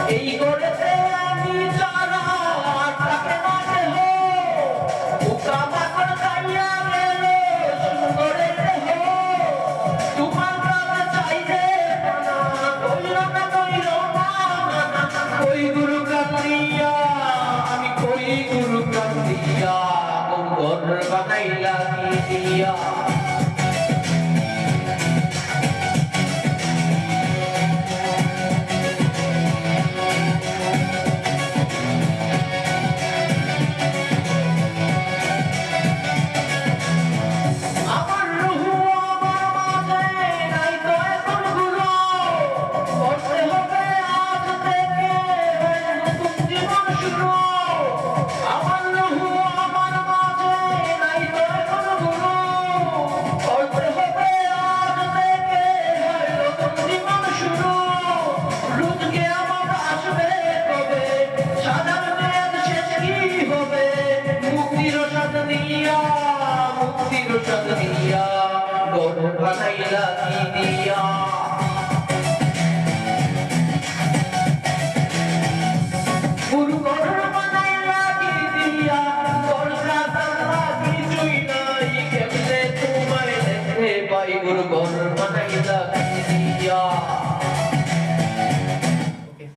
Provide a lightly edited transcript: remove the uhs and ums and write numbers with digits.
এই করেছে আমি যারা তাকে না দেহ পোকা মাকড় খাইয়া গেল সুন্দরে দেহ তোমার কাছে চাইলে মানা কইল না মানা কই গুরু কান্দিয়া আমি কই গুরু কান্দিয়া ঘর বানাইলা দিয়া মুক্তির সাথ দিয়া গর্ব বানাইলা দিয়া